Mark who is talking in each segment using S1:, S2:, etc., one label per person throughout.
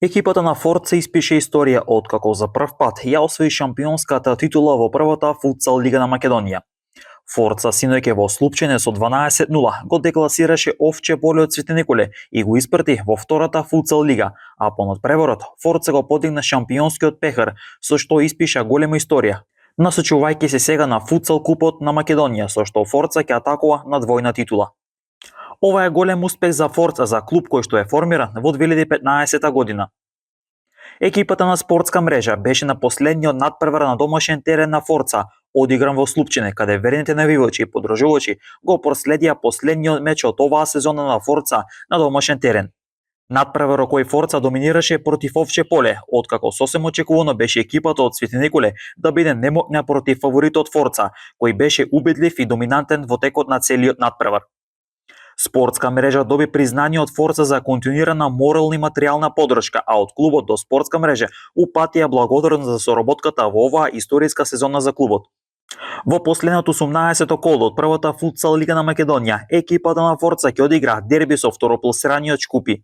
S1: Екипата на Форца испише историја откако за прв пат ја освои шампионската титула во првата футсал лига на Македонија. Форца синоќа во Слупчине со 12-0 го декласираше Овче Поле од Свети Николе и го испрати во втората футсал лига, а по надпреворот Форца го подигна шампионскиот пехар со што испиша голема историја, насочувајќи се сега на футсал купот на Македонија со што Форца ќе атакува на двојна титула. Ова е голем успех за Форца, за клуб кој што е формиран во 2015 година. Екипата на спортска мрежа беше на последниот надпревар на домашен терен на Форца, одигран во Слупчине, каде верните навивачи и подржувачи го проследија последниот меч од оваа сезона на Форца на домашен терен. Надпревар кој Форца доминираше против Овче Поле, откако сосем очекувано беше екипата од Свети Николе да биде немокна против фаворитот Форца, кој беше убедлив и доминантен во текот на целиот надпревар. Спортска мрежа доби признание од Форца за континуирана морална и материјална поддршка, а од клубот до спортска мрежа упатија благодарност за соработката во оваа историска сезона за клубот. Во последното 18-то коло од првата футсал лига на Македонија, екипата на Форца ќе одигра дерби со второпласираниот Шкупи.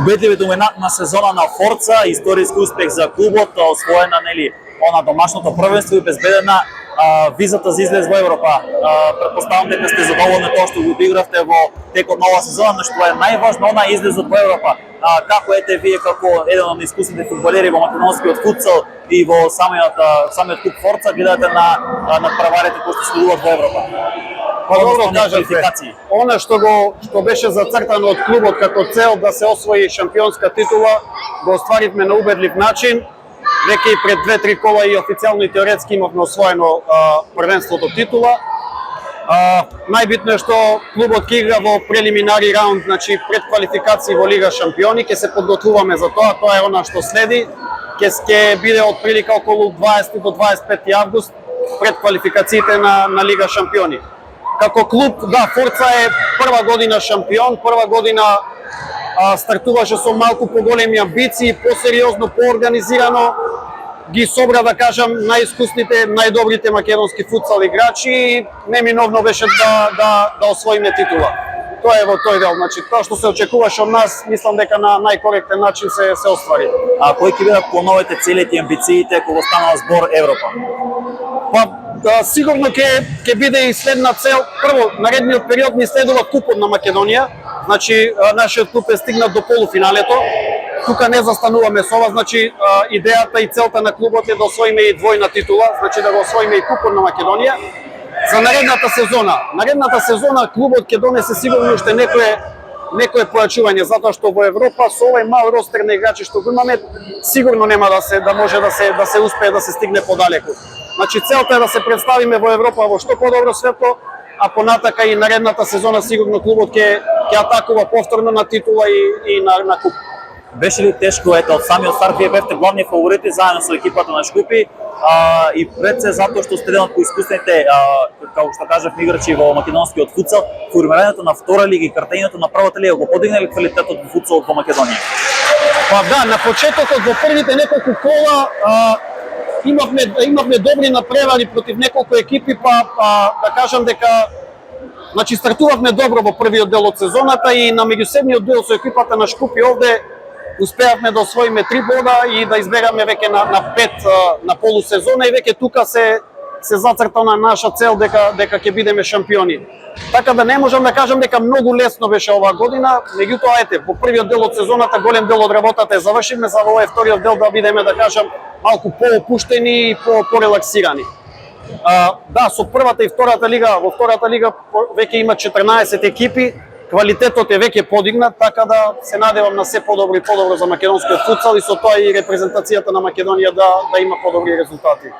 S1: Убедливи доминантна сезона на Форца, историски успех за клубот, освоена на домашното првенство и безбедена визата за излез во Европа. Претпоставам дека сте задоволни тоа што го одигравте во текот на оваа сезона, но што е најважно излезот во Европа. Како ете вие како еден од искусните фудбалери во македонскиот футсал и во самиот клуб Форца гледате на праварите кои што следуваат во Европа?
S2: Добро кажате. Она што беше зацртано од клубот како цел да се освои шампионска титула, го остваривме на убедлив начин. Веќе и пред 2-3 кола и официјално и теоретски имавме освоено првенството титула. Најбитно е што клубот ќе игра во прелиминари раунд, значи пред квалификации во Лига шампиони, ќе се подготвуваме за тоа, тоа е она што следи. Ќе биде од прилика околу 20 до 25 август пред квалификациите на Лига шампиони. Како клуб, да, Форца е прва година шампион, прва година стартуваше со малку поголеми амбиции, посериозно, поорганизирано, ги собра, да кажам, најискусните, најдобрите македонски футсал играчи и неминовно беше да освоиме титула. Тоа е во тој дел, значи тоа што се очекуваше од нас, мислам дека на најкоректен начин се оствари.
S1: А кои ќе бидат плановите, целите и амбициите кога станува збор Европа?
S2: Сигурно ќе биде и следна цел. Прво, наредниот период ни следува купот на Македонија. Значи, нашиот клуб е стигнат до полуфиналето. Тука не застануваме со ова, значи идејата и целта на клубот е да освоиме и двојна титула, значи да го освоиме и купот на Македонија. За наредната сезона клубот ќе донесе сигурно уште некое појачување, затоа што во Европа со овој мал ростер на играчи што го имаме, сигурно нема да може да се успее да се стигне подалеку. Значи целта е да се представиме во Европа во што подобро светло, а понатака и наредната сезона сигурно клубот ќе атакува повторно на титула и на куп.
S1: Беше ли тешко, ето, од самиот старт вие бевте главни фаворити заедно со екипата на Шкупи и пред се затоа што сте еден од поискусните, како што кажав, играчи во македонскиот футсал, формирањето на втора лига и картењето на првата лига го подигнали квалитетот во футсалот во Македонија?
S2: Да, на почетокот во првите неколку кола имавме добри напревари против неколку екипи, да кажам дека значи стартувавме добро во првиот дел од сезоната и на меѓусебниот дуел со екипата на Шкупи овде успеавме да освоиме 3 бода и да избегаме веќе на 5 на полусезона и веќе тука се се зацрта на наша цел дека ќе бидеме шампиони. Така да не можам да кажам дека многу лесно беше оваа година, меѓутоа ете, во првиот дел од сезоната голем дел од работата е завршивме, за овој вториот дел да бидеме, да кажам, малку поопуштени и порелаксирани. Да, со првата и втората лига, во втората лига веќе има 14 екипи, квалитетот е веќе подигнат, така да се надевам на се подобро и подобро за македонскиот футсал и со тоа и репрезентацијата на Македонија да има подобри резултати.